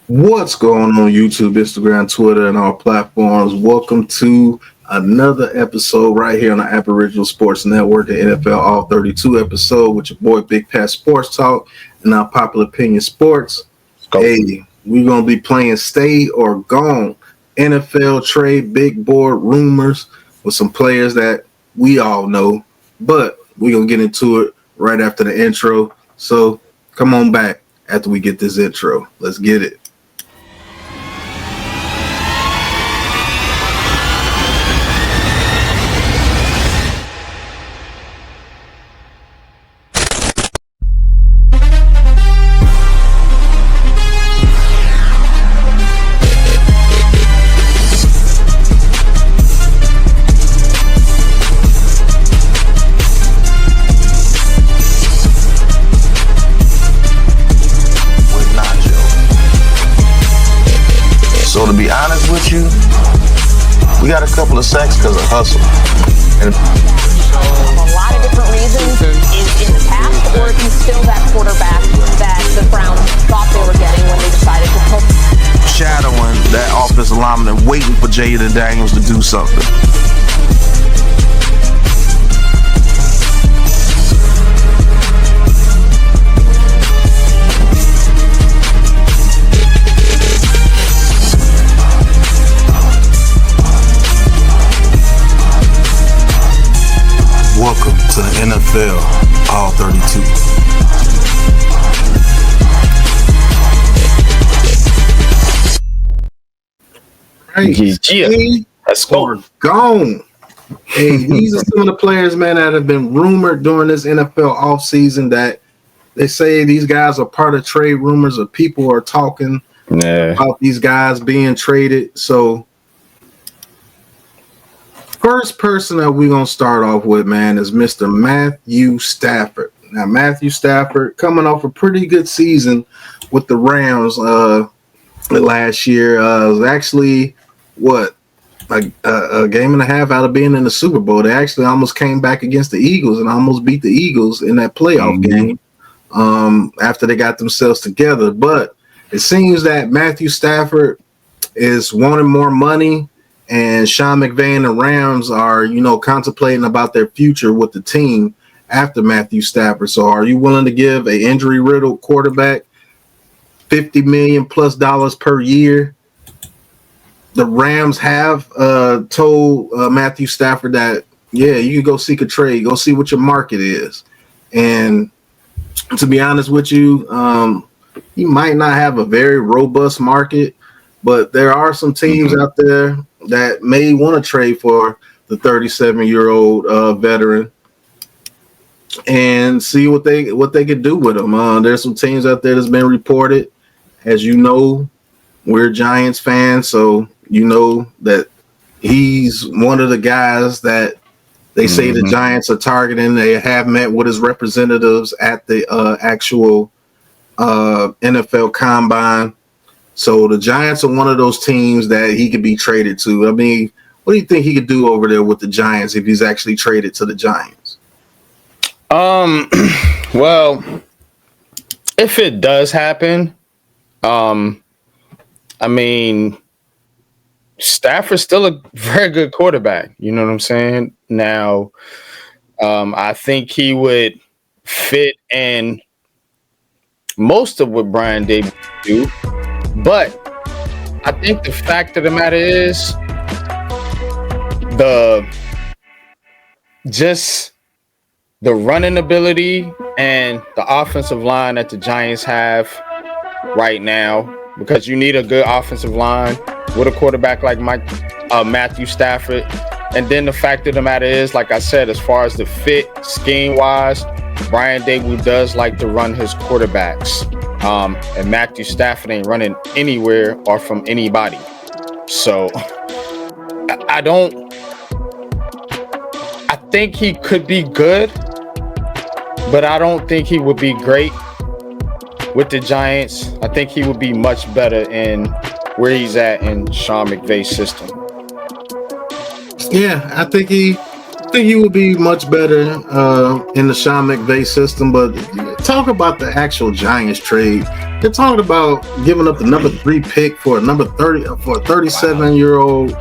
What's going on YouTube, Instagram, Twitter, and all platforms? Welcome to another episode right here on the Aboriginal Sports Network, the NFL All 32 episode with your boy Big Pat Sports Talk and our Popular Opinion Sports. Hey, we're going to be playing Stay or Gone, NFL trade, big board rumors with some players that we all know, but we're going to get into it right after the intro. So come on back after we get this intro. Let's get it. We got a couple of sacks because of hustle. A lot of different reasons is in the past, or he's still that quarterback that the Browns thought they were getting when they decided to pull. Shadowing that offensive lineman and waiting for Jaden Daniels to do something. Welcome to the NFL All 32. Right. Yeah. Let's go. Gone. Hey, these are some of the players, man, that have been rumored during this NFL offseason that they say these guys are part of trade rumors or people are talking about these guys being traded. So first person that we're going to start off with, man, is Mr. Matthew Stafford. Now, Matthew Stafford coming off a pretty good season with the Rams last year. Was actually, a game and a half out of being in the Super Bowl. They actually almost came back against the Eagles and almost beat the Eagles in that playoff game after they got themselves together. But it seems that Matthew Stafford is wanting more money, and Sean McVay and the Rams are, contemplating about their future with the team after Matthew Stafford. So are you willing to give an injury-riddled quarterback $50 million plus per year? The Rams have told Matthew Stafford that, you can go seek a trade, go see what your market is. And to be honest with you, he might not have a very robust market, but there are some teams out there that may want to trade for the 37-year-old veteran and see what they could do with him. There's some teams out there that's been reported. As you know, we're Giants fans, so you know that he's one of the guys that they say the Giants are targeting. They have met with his representatives at the actual NFL Combine. So the Giants are one of those teams that he could be traded to. I mean, what do you think he could do over there with the Giants if he's actually traded to the Giants? Well, if it does happen, I mean, Stafford's still a very good quarterback. You know what I'm saying? Now, I think he would fit in most of what Brian Daboll do. But I think the fact of the matter is the running ability and the offensive line that the Giants have right now, because you need a good offensive line with a quarterback like Matthew Stafford. And then the fact of the matter is, like I said, as far as the fit scheme-wise, Brian Daboll does like to run his quarterbacks. And Matthew Stafford ain't running anywhere or from anybody. So I think he could be good, but I don't think he would be great with the Giants. I think he would be much better in where he's at in Sean McVay's system. Yeah, I think he would be much better in the Sean McVay system. But talk about the actual Giants trade. They're talking about giving up the number 3 pick for a number 30 for a 37-year-old.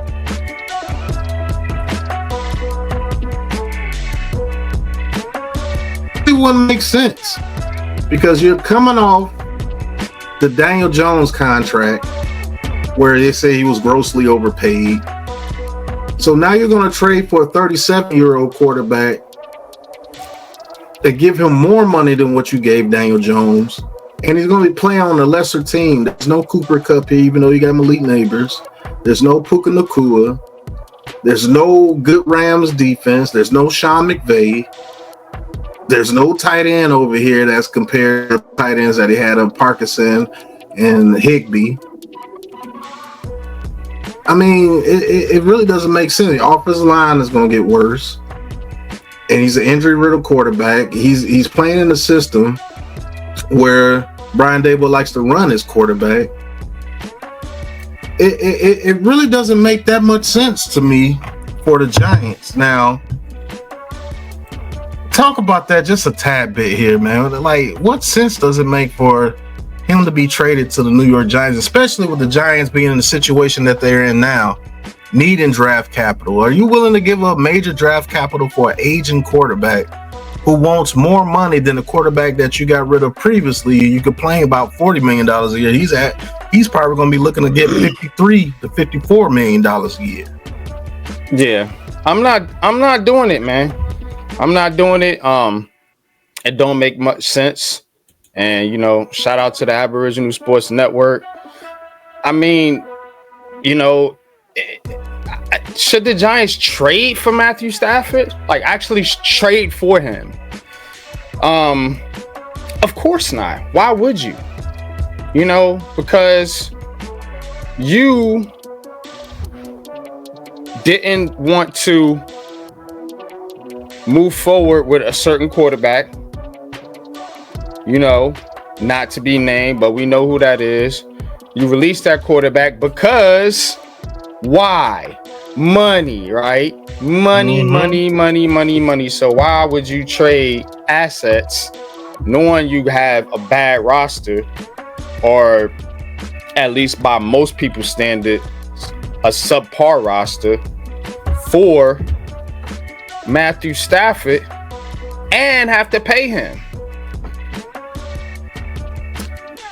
It wouldn't make sense because you're coming off the Daniel Jones contract where they say he was grossly overpaid. So now you're going to trade for a 37-year-old quarterback and give him more money than what you gave Daniel Jones. And he's going to be playing on a lesser team. There's no Cooper Kupp here, even though you got Malik Neighbors. There's no Puka Nacua. There's no good Rams defense. There's no Sean McVay. There's no tight end over here that's compared to tight ends that he had of Parkinson and Higbee. I mean, it really doesn't make sense. The offensive line is going to get worse. And he's an injury-riddled quarterback. He's playing in a system where Brian Daboll likes to run his quarterback. It really doesn't make that much sense to me for the Giants. Now, talk about that just a tad bit here, man. Like, what sense does it make for him to be traded to the New York Giants, especially with the Giants being in the situation that they're in now, needing draft capital? Are you willing to give up major draft capital for an aging quarterback who wants more money than the quarterback that you got rid of previously? You complain about $40 million a year. He's probably going to be looking to get $53 to $54 million a year. Yeah, I'm not doing it, man. I'm not doing it. It don't make much sense. And, you know, shout out to the Aboriginal Sports Network. I mean, you know, should the Giants trade for Matthew Stafford? Like, actually trade for him? Of course not. Why would you? You know, because you didn't want to move forward with a certain quarterback, you know, not to be named, but we know who that is. You released that quarterback because why? Money, right? Money. So why would you trade assets knowing you have a bad roster, or at least by most people's standard, a subpar roster, for Matthew Stafford and have to pay him?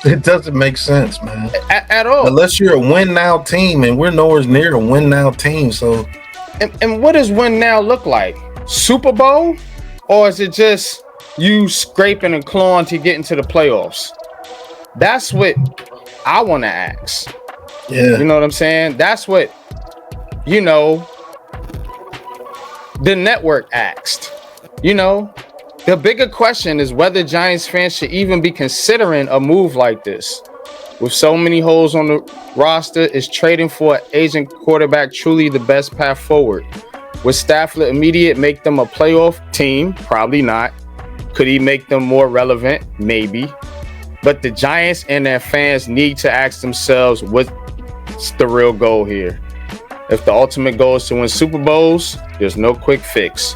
It doesn't make sense, man. At all. Unless you're a win now team, and we're nowhere near a win now team. So, and what does win now look like? Super Bowl? Or is it just you scraping and clawing to get into the playoffs? That's what I want to ask. Yeah. You know what I'm saying? That's what, you know, the network asked. You know, the bigger question is whether Giants fans should even be considering a move like this. With so many holes on the roster, is trading for an aging quarterback truly the best path forward? Would Stafford immediate make them a playoff team? Probably not. Could he make them more relevant? Maybe. But the Giants and their fans need to ask themselves, what's the real goal here? If the ultimate goal is to win Super Bowls, there's no quick fix.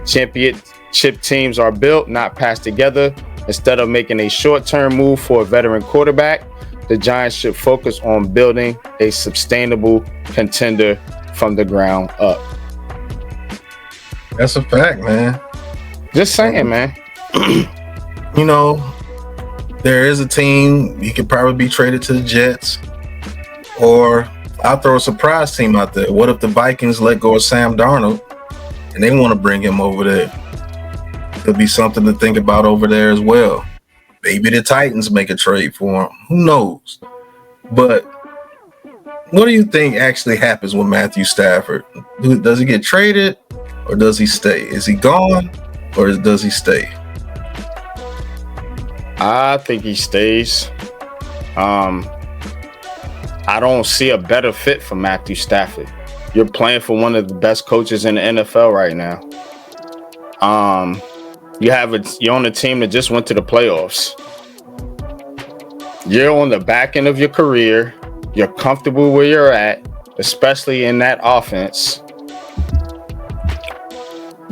Championship teams are built, not passed together. Instead of making a short-term move for a veteran quarterback, the Giants should focus on building a sustainable contender from the ground up. That's a fact, man. Just saying, man. You know, there is a team you could probably be traded to the Jets, or I'll throw a surprise team out there. What if the Vikings let go of Sam Darnold and they want to bring him over there? Could be something to think about over there as well. Maybe the Titans make a trade for him. Who knows? But what do you think actually happens with Matthew Stafford? Does he get traded or does he stay? Is he gone or does he stay? I think he stays. I don't see a better fit for Matthew Stafford. You're playing for one of the best coaches in the NFL right now. You're on a team that just went to the playoffs. You're on the back end of your career. You're comfortable where you're at, especially in that offense.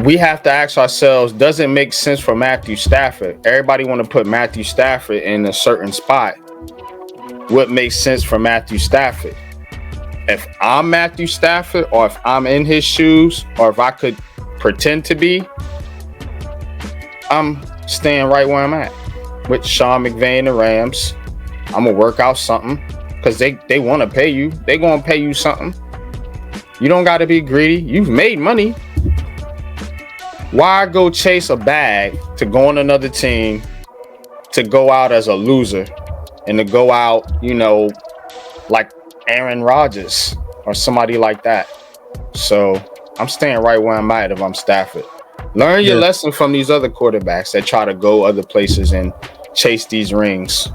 We have to ask ourselves, does it make sense for Matthew Stafford? Everybody want to put Matthew Stafford in a certain spot. what makes sense for Matthew Stafford. If I'm Matthew Stafford, or if I'm in his shoes, or if I could pretend to be, I'm staying right where I'm at with Sean McVay and the Rams. I'm gonna work out something because they want to pay you. They gonna pay you something. You don't got to be greedy. You've made money. Why go chase a bag to go on another team, to go out as a loser, and to go out, like Aaron Rodgers or somebody like that? So I'm staying right where I'm at if I'm Stafford. Learn your lesson from these other quarterbacks that try to go other places and chase these rings.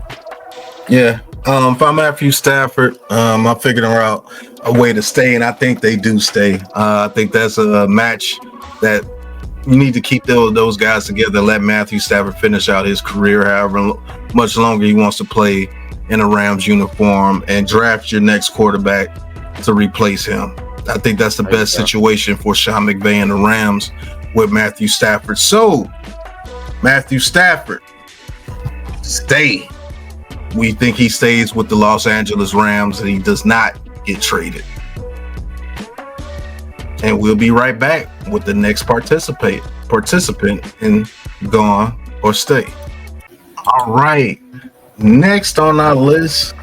Yeah. If I'm Matthew Stafford, I'm figuring out a way to stay, and I think they do stay. I think that's a match that you need to keep those guys together. Let Matthew Stafford finish out his career, however much longer he wants to play in a Rams uniform, and draft your next quarterback to replace him. I think that's the best situation for Sean McVay and the Rams with Matthew Stafford. So, Matthew Stafford, stay. We think he stays with the Los Angeles Rams and he does not get traded. And we'll be right back with the next participant in Gone or Stay. All right. Next on our list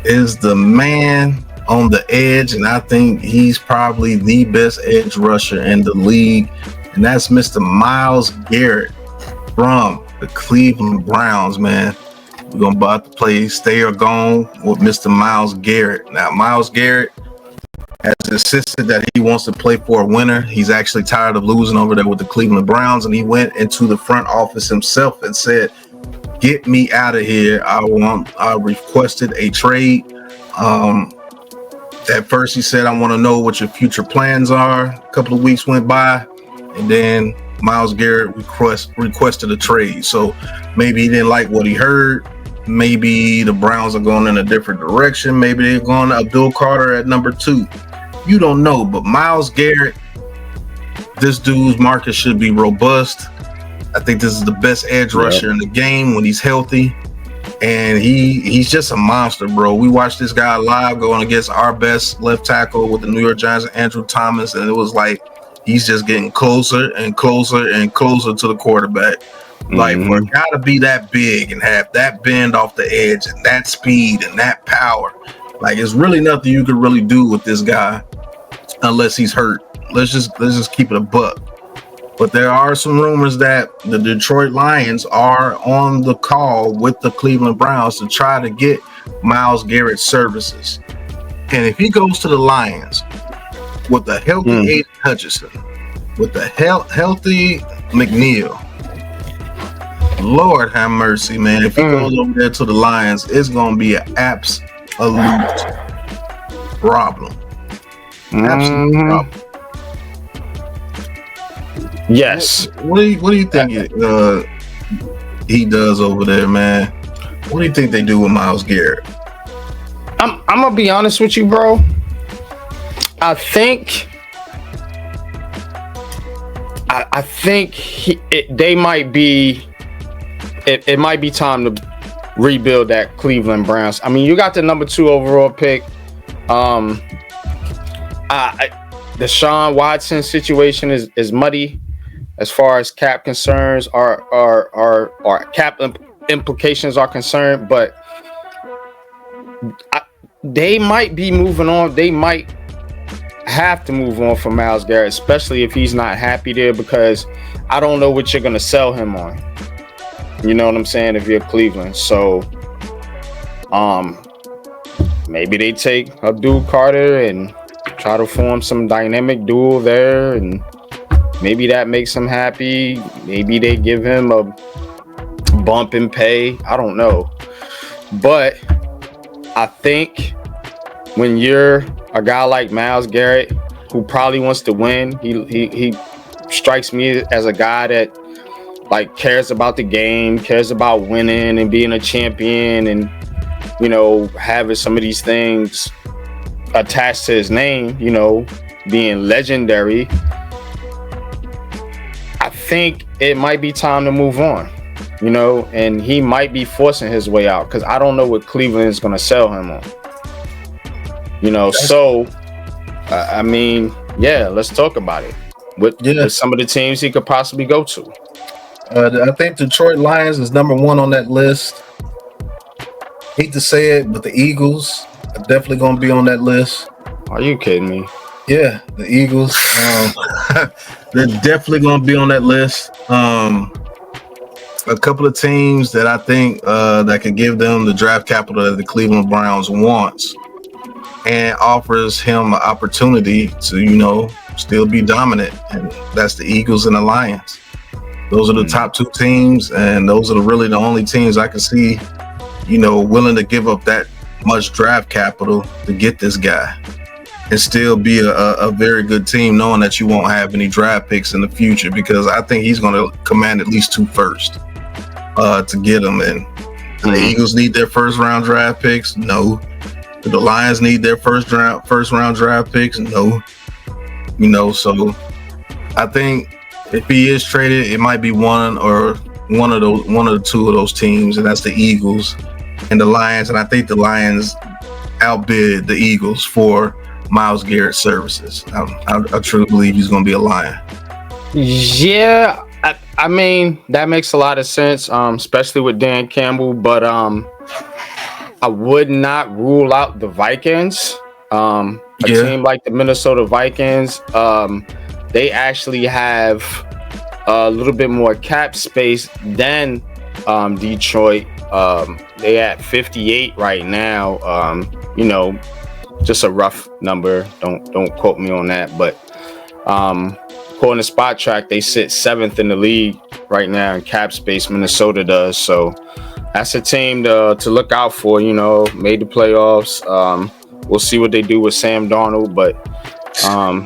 is the man on the edge, and I think he's probably the best edge rusher in the league, and that's Mr. Myles Garrett from the Cleveland Browns, man. We're going to about to play Stay or Gone with Mr. Myles Garrett. Now, Myles Garrett has insisted that he wants to play for a winner. He's actually tired of losing over there with the Cleveland Browns, and he went into the front office himself and said, "Get me out of here. I requested a trade." At first he said, "I want to know what your future plans are." A couple of weeks went by, and then Myles Garrett requested a trade. So maybe he didn't like what he heard. Maybe the Browns are going in a different direction. Maybe they're going to Abdul Carter at number 2. You don't know, but Myles Garrett, this dude's market should be robust. I think this is the best edge rusher in the game when he's healthy. And he's just a monster, bro. We watched this guy live going against our best left tackle with the New York Giants, Andrew Thomas, and it was like he's just getting closer and closer and closer to the quarterback. Like, for a guy to be that big and have that bend off the edge and that speed and that power, like, it's really nothing you could really do with this guy unless he's hurt. Let's just keep it a buck. But there are some rumors that the Detroit Lions are on the call with the Cleveland Browns to try to get Myles Garrett's services. And if he goes to the Lions with a healthy Aiden Hutchinson, with a healthy McNeil, Lord have mercy, man. If he goes over there to the Lions, it's going to be an absolute problem. Absolute problem. Yes. What do you think he does over there, man? What do you think they do with Myles Garrett? I'm gonna be honest with you, bro. I think they might be. It might be time to rebuild that Cleveland Browns. I mean, you got the number 2 overall pick. The Sean Watson situation is muddy as far as cap concerns or cap implications are concerned, but they might be moving on. They might have to move on from Myles Garrett, especially if he's not happy there, because I don't know what you're going to sell him on. You know what I'm saying? If you're Cleveland. So maybe they take Abdul Carter and try to form some dynamic duo there, and maybe that makes him happy. Maybe they give him a bump in pay. I don't know. But I think when you're a guy like Myles Garrett, who probably wants to win, he strikes me as a guy that like cares about the game, cares about winning and being a champion, and having some of these things attached to his name, being legendary. I think it might be time to move on. you know, and he might be forcing his way out because I don't know what Cleveland is going to sell him on. You know, so I mean, yeah, let's talk about it. With some of the teams he could possibly go to. I think Detroit Lions is number one on that list. Hate to say it, but the Eagles are definitely going to be on that list. Are you kidding me? Yeah, the Eagles. They're definitely going to be on that list. A couple of teams that I think that can give them the draft capital that the Cleveland Browns wants and offers him an opportunity to, you know, still be dominant. And that's the Eagles and the Lions. Those are the top two teams, and those are really the only teams I can see, you know, willing to give up that much draft capital to get this guy and still be a very good team, knowing that you won't have any draft picks in the future, because I think he's going to command at least 2 first to get him. And the Eagles need their first round draft picks? No. Do the Lions need their first round draft picks? No. You know, so I think if he is traded, it might be one of the two of those teams, and that's the Eagles and the Lions. And I think the Lions outbid the Eagles for Myles Garrett's services. I truly believe he's going to be a Lion. Yeah, I mean, that makes a lot of sense, especially with Dan Campbell. But I would not rule out the Vikings. A team like the Minnesota Vikings, they actually have a little bit more cap space than Detroit. They at 58 right now. You know, just a rough number. Don't quote me on that. But according to Spot Track, they sit 7th in the league right now in cap space. Minnesota does. So that's a team to look out for. You know, made the playoffs. We'll see what they do with Sam Darnold, but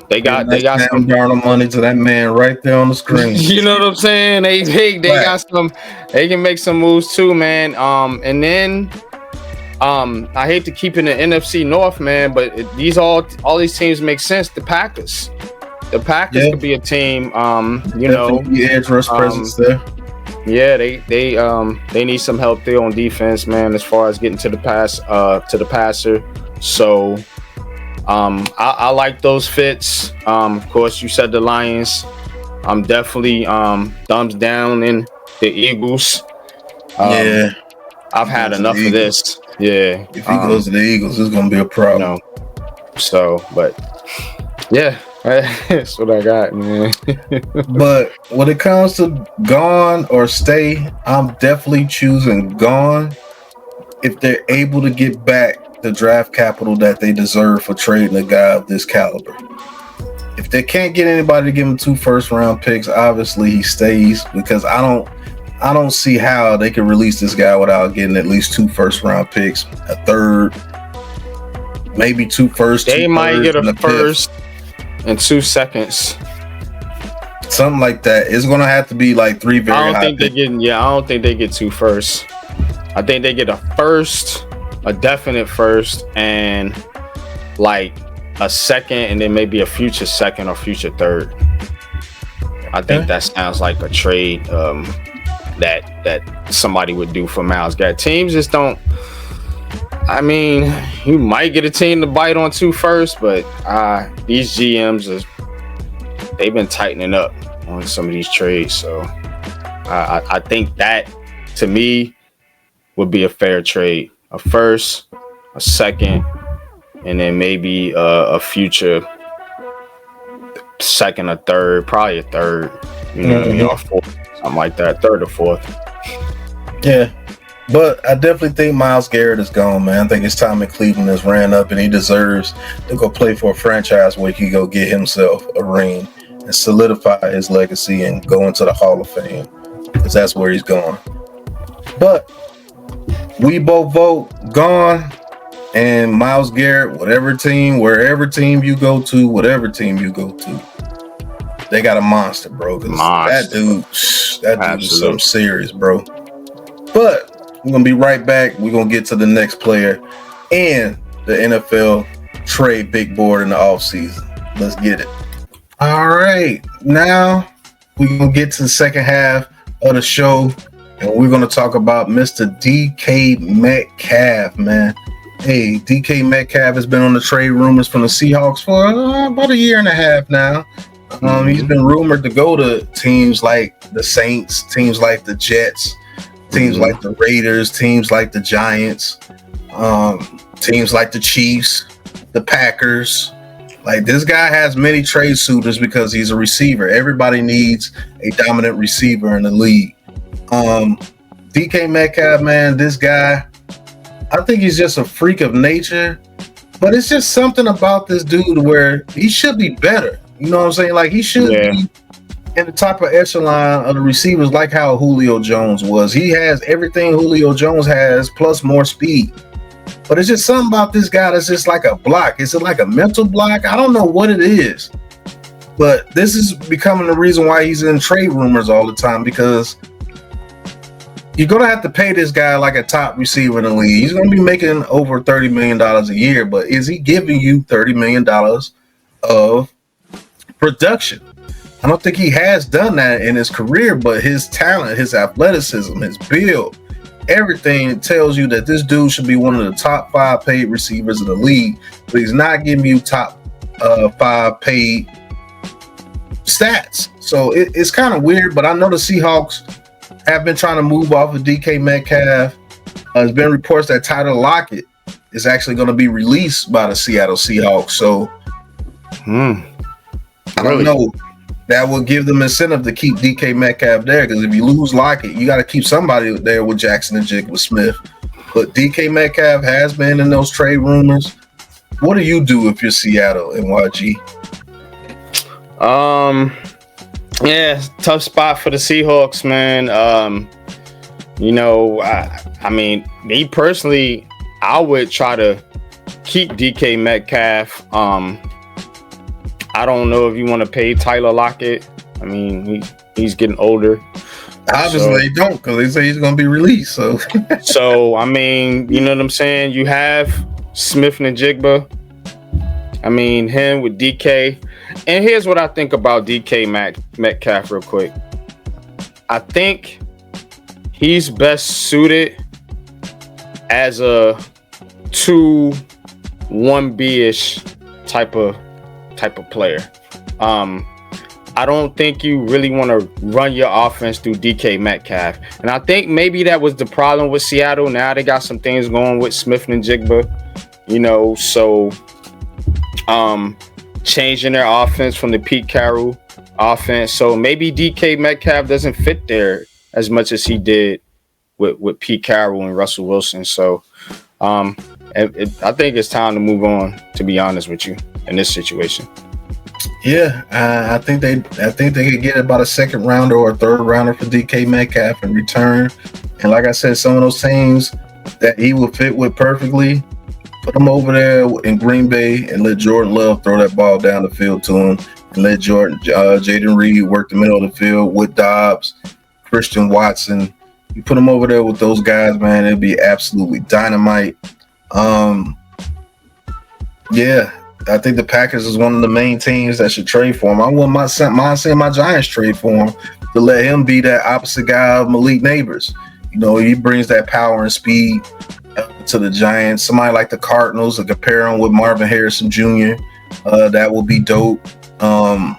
they got Sam Darnold money to that man right there on the screen. You know what I'm saying? They got some. They can make some moves too, man. And then I hate to keep in the NFC North, man, but all these teams make sense. The Packers could be a team. You know, edge rush presence there. Yeah, they need some help there on defense, man, as far as getting to the passer. So I like those fits. Of course, you said the Lions. I'm definitely thumbs down in the Eagles. I've had enough of this. Yeah. If he goes to the Eagles, it's gonna be a problem. You know, so, but yeah, that's what I got, man. But when it comes to gone or stay, I'm definitely choosing gone if they're able to get back the draft capital that they deserve for trading a guy of this caliber. If they can't get anybody to give him 2 first-round picks, obviously he stays, because I don't see how they can release this guy without getting at least 2 first-round picks, a third, maybe 2 first. They might get a first and 2 seconds. Something like that. It's gonna have to be like 3 very high. I don't think they get 2 firsts. I think they get a first, a definite first, and like a second, and then maybe a future second or future third. I think that sounds like a trade that somebody would do for Myles Garrett. Teams just don't. I mean, you might get a team to bite on 2 first, but these GMs they've been tightening up on some of these trades. So I think that, to me, would be a fair trade. A first, a second, and then maybe a future second or third, probably a third, you know what I mean, or fourth, something like that, third or fourth. Yeah, but I definitely think Myles Garrett is gone, man. I think his time in Cleveland has ran up, and he deserves to go play for a franchise where he can go get himself a ring and solidify his legacy and go into the Hall of Fame, because that's where he's going. But we both vote gone, and Myles Garrett, wherever team you go to, they got a monster, bro. That dude is something serious, bro. But we're gonna be right back. We're gonna get to the next player and the NFL trade big board in the offseason. Let's get it. All right, now we're gonna get to the second half of the show. and we're going to talk about Mr. DK Metcalf, man. Hey, DK Metcalf has been on the trade rumors from the Seahawks for about a year and a half now. He's been rumored to go to teams like the Saints, teams like the Jets, teams like the Raiders, teams like the Giants, teams like the Chiefs, the Packers. Like, this guy has many trade suitors because he's a receiver. Everybody needs a dominant receiver in the league. DK Metcalf, man, this guy, I think he's just a freak of nature, but it's just something about this dude where he should be better. You know what I'm saying? Like, he should be in the top of echelon of the receivers, like how Julio Jones was. He has everything Julio Jones has, plus more speed. But it's just something about this guy that's just like a block. Is it like a mental block? I don't know what it is. But this is becoming the reason why he's in trade rumors all the time, because you're going to have to pay this guy like a top receiver in the league. He's going to be making over $30 million a year, but is he giving you $30 million of production? I don't think he has done that in his career, but his talent, his athleticism, his build, everything tells you that this dude should be one of the top 5 paid receivers in the league, but he's not giving you top 5 paid stats. So it's kind of weird, but I know the Seahawks have been trying to move off of DK Metcalf. There's been reports that Tyler Lockett is actually going to be released by the Seattle Seahawks. So I don't know. That will give them incentive to keep DK Metcalf there, because if you lose Lockett, you got to keep somebody there with Jackson and Jigba Smith. But DK Metcalf has been in those trade rumors. What do you do if you're Seattle and YG? Yeah, tough spot for the Seahawks, man. I mean, me personally, I would try to keep DK Metcalf. I don't know if you want to pay Tyler Lockett. I mean, he's getting older. Obviously, they don't, because they say he's going to be released. So, I mean, you know what I'm saying? You have Smith and Jigba. I mean, him with DK. And here's what I think about DK Metcalf real quick. I think he's best suited as a 2-1B-ish type of player. I don't think you really want to run your offense through DK Metcalf. And I think maybe that was the problem with Seattle. Now they got some things going with Smith and Jigba, so changing their offense from the Pete Carroll offense. So maybe DK Metcalf doesn't fit there as much as he did with Pete Carroll and Russell Wilson. So I think it's time to move on, to be honest with you, in this situation. Yeah, I think they could get about a second rounder or a third rounder for DK Metcalf in return. And like I said, some of those teams that he would fit with perfectly, put him over there in Green Bay and let Jordan Love throw that ball down the field to him, and let Jaden Reed work the middle of the field with Dobbs, Christian Watson. You put him over there with those guys, man, it'd be absolutely dynamite. Yeah, I think the Packers is one of the main teams that should trade for him. I wouldn't mind seeing my Giants trade for him, to let him be that opposite guy of Malik Neighbors. He brings that power and speed to the Giants. Somebody like the Cardinals, to compare him with Marvin Harrison Jr. That will be dope. The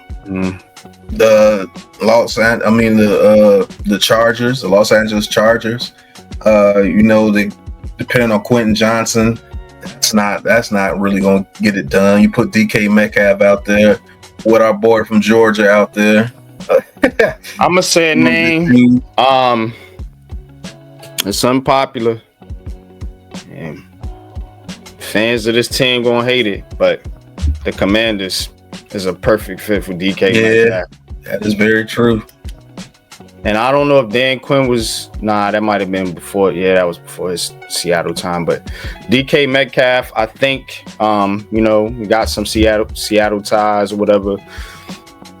Chargers, the Los Angeles Chargers. They depending on Quentin Johnson, that's not really gonna get it done. You put DK Metcalf out there with our boy from Georgia out there. I'm gonna say a name. It's unpopular. And fans of this team gonna hate it, but the Commanders is a perfect fit for DK Metcalf. That is very true. And I don't know if Dan Quinn was. That might have been before. Yeah, that was before his Seattle time. But DK Metcalf, I think, we got some Seattle ties or whatever.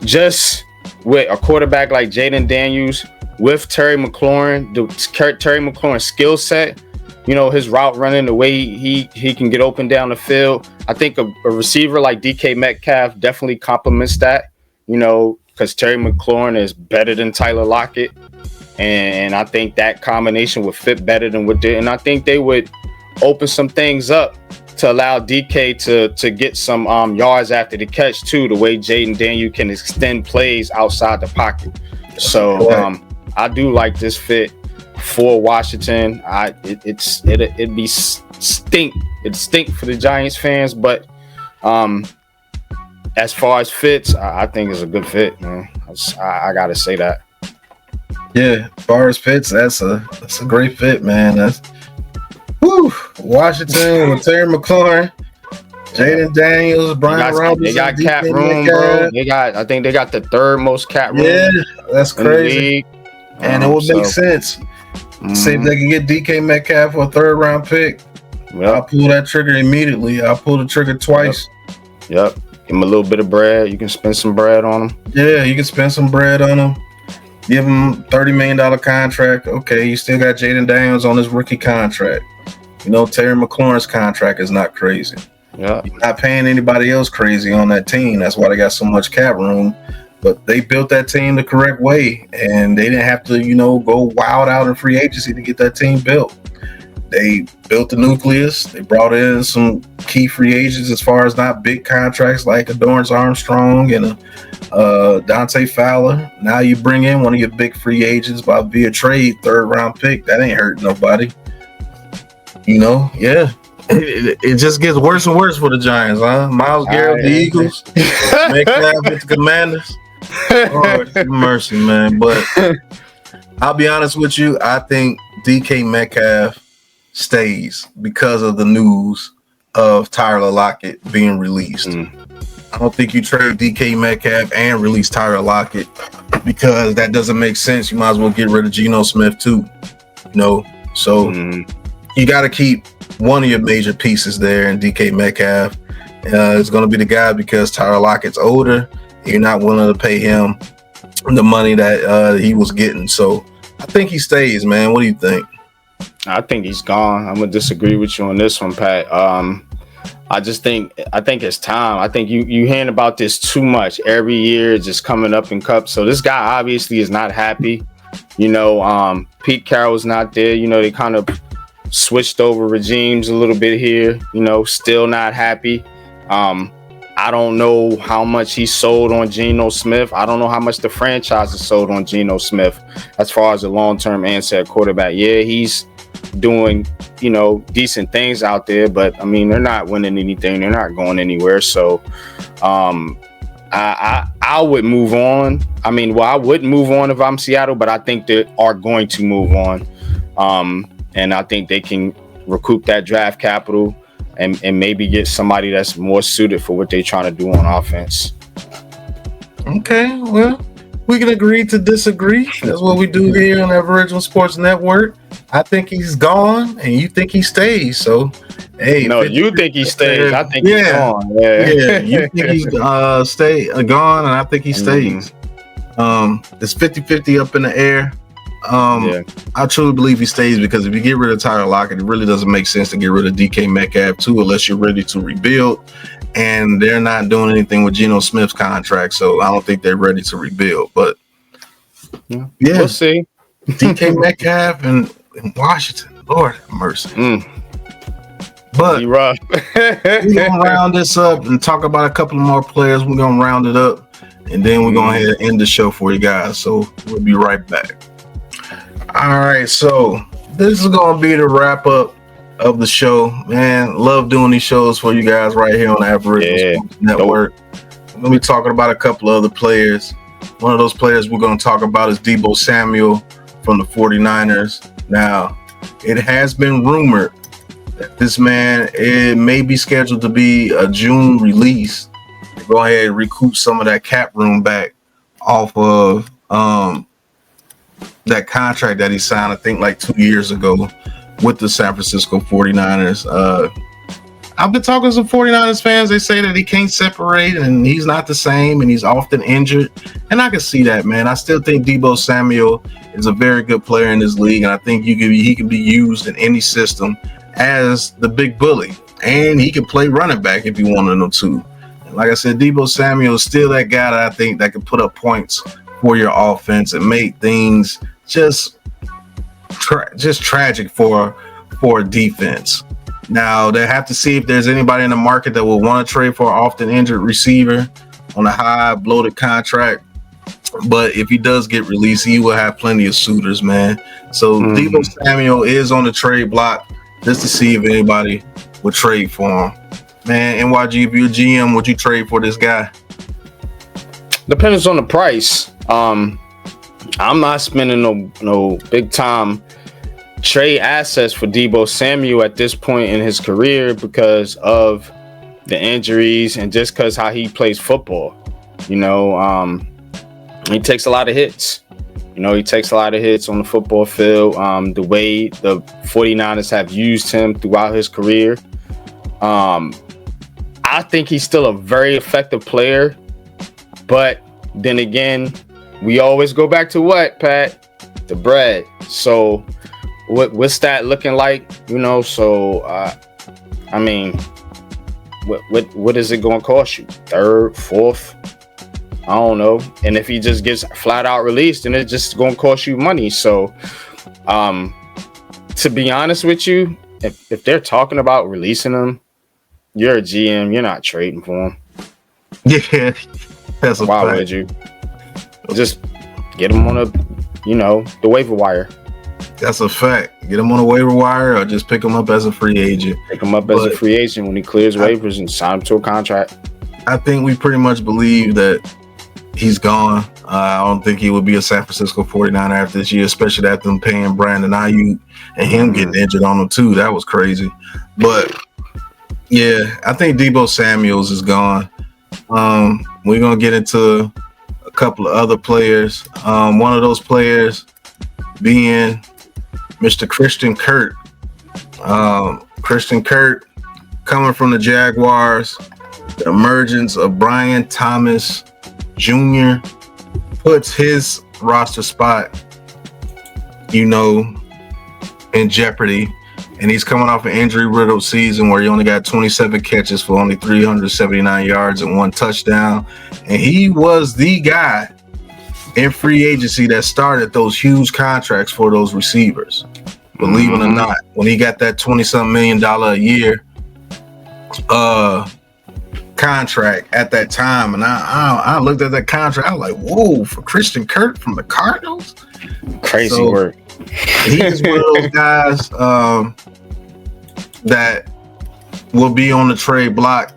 Just with a quarterback like Jaden Daniels, with Terry McLaurin, Terry McLaurin's skill set, his route running, the way he can get open down the field. I think a receiver like DK Metcalf definitely complements that, because Terry McLaurin is better than Tyler Lockett. and I think that combination would fit better than what did. And I think they would open some things up to allow DK to get some yards after the catch too. The way Jaden Daniel can extend plays outside the pocket. So I do like this fit for Washington. It'd stink for the Giants fans, but as far as fits, I think it's a good fit, man. I gotta say that. Yeah, as far as fits, that's a great fit, man. That's Washington with Terry McLaurin, Jaden Daniels, Brian Robinson. They got cap room, bro. I think they got the third most cap room. Yeah, that's crazy. And it would make sense. See if they can get DK Metcalf for a 3rd round pick. Yep. I'll pull that trigger immediately. I'll pull the trigger twice. Yep. Give him a little bit of bread. You can spend some bread on him. Yeah, you can spend some bread on him. Give him $30 million contract. Okay, you still got Jaden Daniels on his rookie contract. You know, Terry McLaurin's contract is not crazy. Yeah. You're not paying anybody else crazy on that team. That's why they got so much cap room. But they built that team the correct way, and they didn't have to, go wild out in free agency to get that team built. They built the nucleus. They brought in some key free agents as far as not big contracts like Adorance Armstrong and Dante Fowler. Now you bring in one of your big free agents via trade, 3rd round pick. That ain't hurt nobody. Yeah. It just gets worse and worse for the Giants, huh? Myles Garrett, the Eagles, Metcalf with the Commanders. Oh, mercy, man. But I'll be honest with you. I think DK Metcalf stays because of the news of Tyler Lockett being released. I don't think you trade DK Metcalf and release Tyler Lockett because that doesn't make sense. You might as well get rid of Geno Smith too. So you got to keep one of your major pieces there in DK Metcalf. It's going to be the guy because Tyler Lockett's older. You're not willing to pay him the money that he was getting. So I think he stays, man. What do you think? I think he's gone. I'm gonna disagree with you on this one, Pat. I think it's time. I think you hearing about this too much every year, just coming up in cups. So this guy obviously is not happy. Pete Carroll's not there. They kind of switched over regimes a little bit here. Still not happy. I don't know how much he sold on Geno Smith. I don't know how much the franchise has sold on Geno Smith as far as a long-term answer at quarterback. Yeah, he's doing, decent things out there, but I mean, they're not winning anything. They're not going anywhere. So I would move on. I mean, I wouldn't move on if I'm Seattle, but I think they are going to move on. And I think they can recoup that draft capital and maybe get somebody that's more suited for what they're trying to do on offense. Okay, well, we can agree to disagree. That's what we do here on the Aboriginal Sports Network. I think he's gone, and you think he stays. So, hey, no, you think he stays. I think he's gone. Yeah, you think he's gone, and I think he stays. It's 50-50 up in the air. I truly believe he stays because if you get rid of Tyler Lockett, it really doesn't make sense to get rid of DK Metcalf too, unless you're ready to rebuild. And they're not doing anything with Geno Smith's contract, so I don't think they're ready to rebuild. But yeah, we'll see. DK Metcalf and Washington, Lord have mercy. But rough. we're gonna round this up and talk about a couple more players. We're gonna round it up, and then we're gonna end the show for you guys. So we'll be right back. All right, so this is going to be the wrap up of the show, man. Love doing these shows for you guys right here on the Aboriginal Sports Network. I'm going to be talking about a couple of other players. One of those players we're going to talk about is Deebo Samuel from the 49ers. Now, it has been rumored that this man, it may be scheduled to be a June release. Go ahead and recoup some of that cap room back off of that contract that he signed, I think like 2 years ago with the San Francisco 49ers. I've been talking to some 49ers fans. They say that he can't separate and he's not the same and he's often injured. And I can see that, man. I still think Deebo Samuel is a very good player in this league. And I think he can be used in any system as the big bully. And he can play running back if you wanted him to. And like I said, Deebo Samuel is still that guy that I think that can put up points for your offense and make things just tragic for defense. Now they have to see if there's anybody in the market that will want to trade for an often injured receiver on a high bloated contract. But if he does get released, he will have plenty of suitors, man. So Deebo Samuel is on the trade block just to see if anybody would trade for him. Man, NYG, if you're a GM, would you trade for this guy? Depends on the price. I'm not spending no big time trade assets for Deebo Samuel at this point in his career because of the injuries and just because how he plays football. You know, he takes a lot of hits. He takes a lot of hits on the football field. The way the 49ers have used him throughout his career. I think he's still a very effective player. But then again, we always go back to what, Pat? The bread. So what's that looking like? So I mean, what is it going to cost you? Third, fourth? I don't know. And if he just gets flat out released, then it's just going to cost you money. So, to be honest with you, if they're talking about releasing him, you're a GM. You're not trading for him. Yeah, that's a Why fact. would you? Just get him on the waiver wire. That's a fact. Get him on a waiver wire or just pick him up as a free agent. Pick him up as a free agent when he clears waivers and sign him to a contract. I think we pretty much believe that he's gone. I don't think he would be a San Francisco 49er after this year, especially after them paying Brandon Ayuk and him getting injured on him too. That was crazy. But yeah, I think Deebo Samuels is gone. We're going to get into a couple of other players. One of those players being Mr. Christian Kirk. Christian Kirk coming from the Jaguars. The emergence of Brian Thomas Jr. puts his roster spot, in jeopardy. And he's coming off an injury-riddled season where he only got 27 catches for only 379 yards and 1 touchdown. And he was the guy in free agency that started those huge contracts for those receivers. Believe it or not, when he got that $20-something million a year contract at that time, and I looked at that contract, I was like, whoa, for Christian Kirk from the Cardinals? Crazy work. He's one of those guys that will be on the trade block.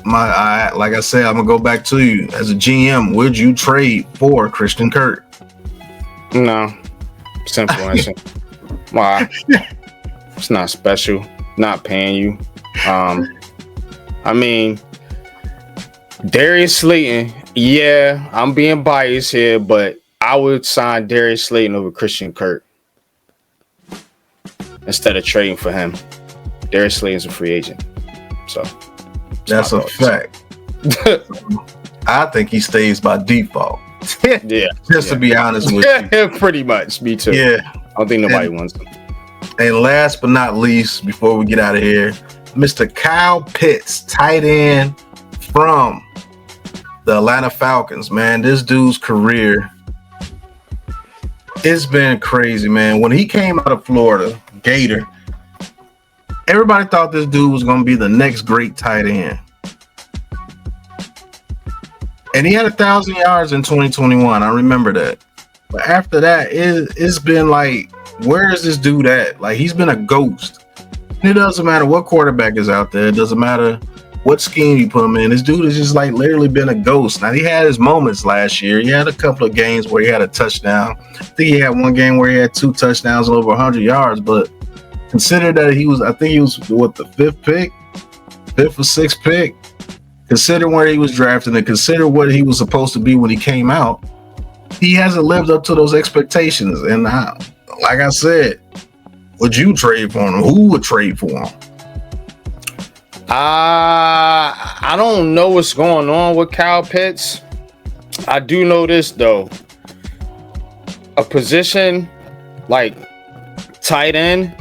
Like I said, I'm gonna go back to you. As a GM, would you trade for Christian Kirk? No. Simple answer. Why? It's not special. Not paying you. I mean, Darius Slayton, yeah, I'm being biased here, but I would sign Darius Slayton over Christian Kirk instead of trading for him. Darius Slayton's a free agent. So that's a fact. I think he stays by default. Yeah. To be honest with you. Pretty much. Me too. Yeah. I don't think nobody wants him. And last but not least, before we get out of here, Mr. Kyle Pitts, tight end from the Atlanta Falcons. Man, this dude's career, it's been crazy, man. When he came out of Florida, Gator, everybody thought this dude was going to be the next great tight end. And he had 1,000 yards in 2021. I remember that. But after that, it's been like, where is this dude at? Like, he's been a ghost. It doesn't matter what quarterback is out there. It doesn't matter what scheme you put him in. This dude has just like literally been a ghost. Now, he had his moments last year. He had a couple of games where he had a touchdown. I think he had one game where he had 2 touchdowns and over 100 yards. But consider that he was the 5th pick? 5th or 6th pick? Consider where he was drafted and consider what he was supposed to be when he came out. He hasn't lived up to those expectations. And like I said, would you trade for him? Who would trade for him? I don't know what's going on with Kyle Pitts. I do know this though. A position like tight end,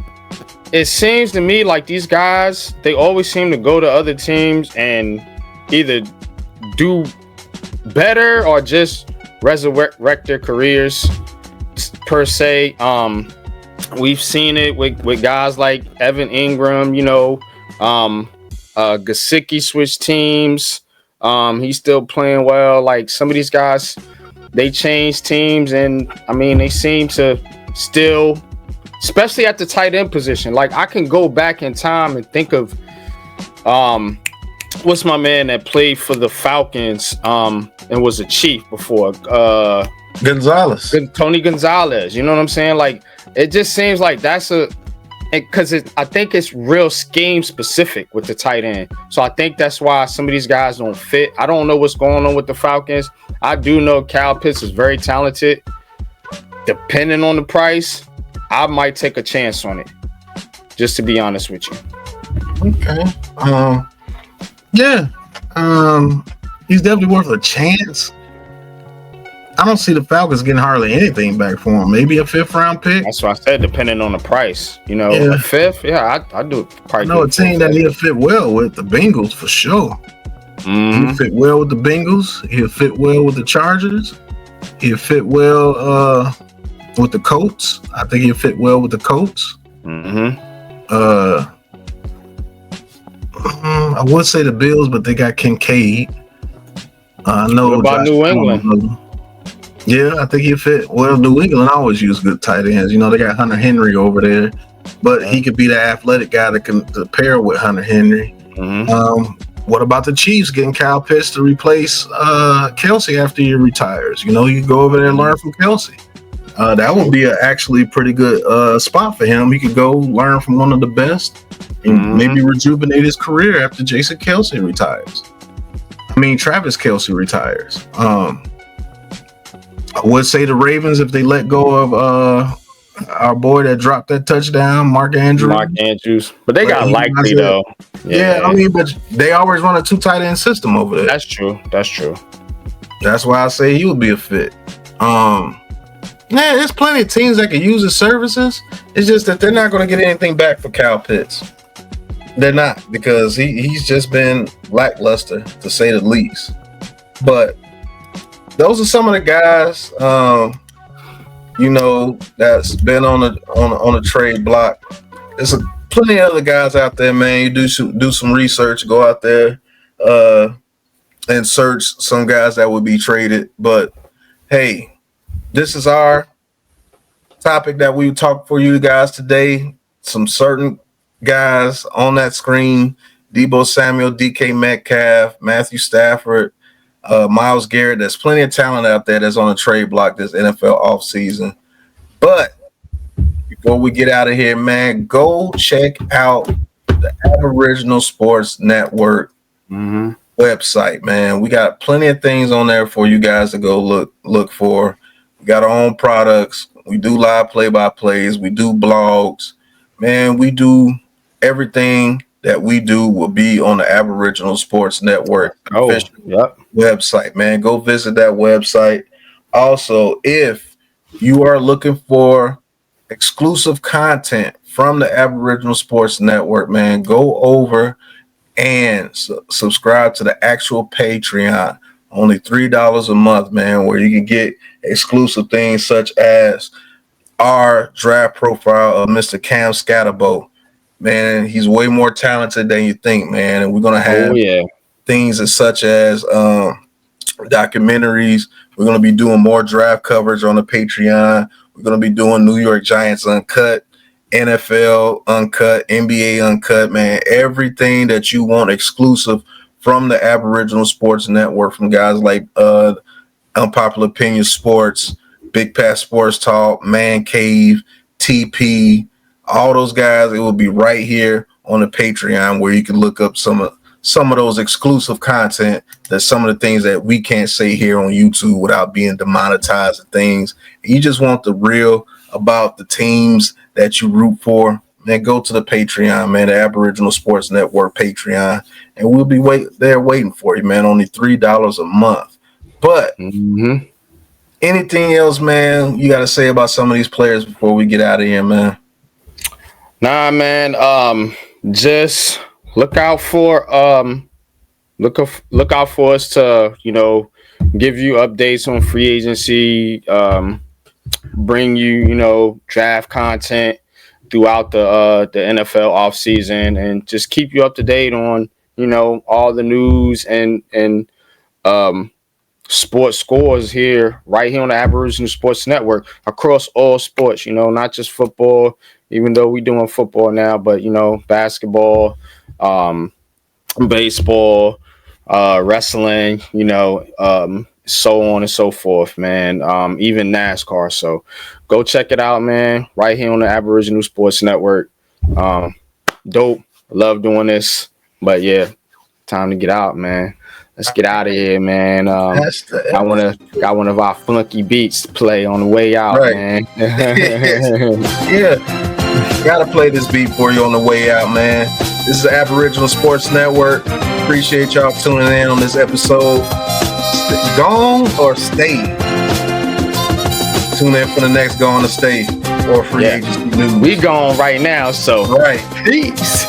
it seems to me like these guys, they always seem to go to other teams and either do better or just resurrect their careers. per se. We've seen it with guys like Evan Ingram, Gesicki switched teams. He's still playing well. Like some of these guys, they changed teams, and I mean, they seem to still, especially at the tight end position. Like I can go back in time and think of, what's my man that played for the Falcons, and was a Chief before, Gonzalez. Tony Gonzalez. You know what I'm saying? Like it just seems like that's because I think it's real scheme specific with the tight end. So I think that's why some of these guys don't fit. I don't know what's going on with the Falcons. I do know Kyle Pitts is very talented. Depending on the price, I might take a chance on it. Just to be honest with you. Okay. Yeah. He's definitely worth a chance. I don't see the Falcons getting hardly anything back for him. Maybe a 5th round pick. That's what I said, depending on the price. A 5th? Yeah, I do probably. No, a team that he'll fit well with, the Bengals for sure. He'll fit well with the Bengals. He'll fit well with the Chargers. He'll fit well with the Colts. I think he'll fit well with the Colts. I would say the Bills, but they got Kincaid. I know. What about New England? Yeah, I think he'll fit. Well, New England always use good tight ends. They got Hunter Henry over there, but he could be the athletic guy that can pair with Hunter Henry. What about the Chiefs getting Kyle Pitts to replace Kelsey after he retires? You could go over there and learn from Kelsey. That would be actually pretty good spot for him. He could go learn from one of the best and maybe rejuvenate his career after Jason Kelsey retires. Travis Kelsey retires. I would say the Ravens, if they let go of our boy that dropped that touchdown, Mark Andrews. But they got likely though. Yeah, but they always run a 2 tight end system over there. That's true. That's why I say he would be a fit. There's plenty of teams that can use his services. It's just that they're not going to get anything back for Kyle Pitts. They're not, because he's just been lackluster, to say the least. But those are some of the guys, that's been on a trade block. There's plenty of other guys out there, man. You do some research, go out there and search some guys that would be traded. But hey, this is our topic that we talked for you guys today. Some certain guys on that screen: Deebo Samuel, DK Metcalf, Matthew Stafford, Myles Garrett. There's plenty of talent out there that's on a trade block this NFL offseason. But before we get out of here, man, go check out the Aboriginal Sports Network website, man. We got plenty of things on there for you guys to go look for. We got our own products. We do live play-by-plays. We do blogs. Man, we do everything that we do will be on the Aboriginal Sports Network website, man. Go visit that website. Also, if you are looking for exclusive content from the Aboriginal Sports Network, man, go over and subscribe to the actual Patreon. Only $3 a month, man, where you can get exclusive things such as our draft profile of Mr. Cam Scatterbo. Man, he's way more talented than you think, man. And we're going to have things such as documentaries. We're going to be doing more draft coverage on the Patreon. We're going to be doing New York Giants Uncut, NFL Uncut, NBA Uncut, man. Everything that you want exclusive from the Aboriginal Sports Network, from guys like Unpopular Opinion Sports, Big Pat Sports Talk, Man Cave, TP, all those guys. It will be right here on the Patreon, where you can look up some of those exclusive content. That's some of the things that we can't say here on YouTube without being demonetized and things. You just want the real about the teams that you root for, man. Go to the Patreon, man, the Aboriginal Sports Network Patreon, and we'll be waiting for you, man. Only $3 a month. But anything else, man, you got to say about some of these players before we get out of here, man? Nah, man. Just look out for look out for us to give you updates on free agency. bring you, draft content throughout the NFL offseason and just keep you up to date on, all the news and sports scores right here on the Aboriginal Sports Network across all sports, not just football, even though we're doing football now, but, basketball, baseball, wrestling, so on and so forth, man. Even NASCAR. So go check it out, man. Right here on the Aboriginal Sports Network. Dope. Love doing this. But yeah, time to get out, man. Let's get out of here, man. Got one of our funky beats to play on the way out, right, man. Yeah. Gotta play this beat for you on the way out, man. This is the Aboriginal Sports Network. Appreciate y'all tuning in on this episode. Gone or stay? Tune in for the next Gone or Stay or free agency news. We gone right now, so right. Peace.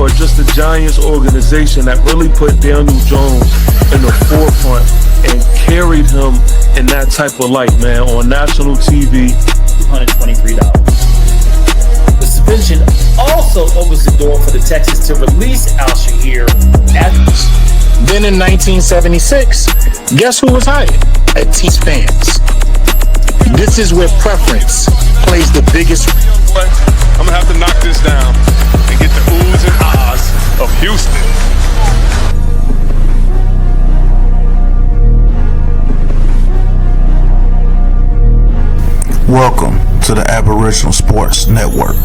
Or just a Giants organization that really put Daniel Jones in the forefront and carried him in that type of light, man, on national TV. $223. The suspension also opens the door for the Texans to release Al-Shahir. Then in 1976, guess who was hired? Teams fans. This is where preference plays the biggest. I'm gonna have to knock this down and get the oohs and ahs of Houston. Welcome to the Aboriginal Sports Network.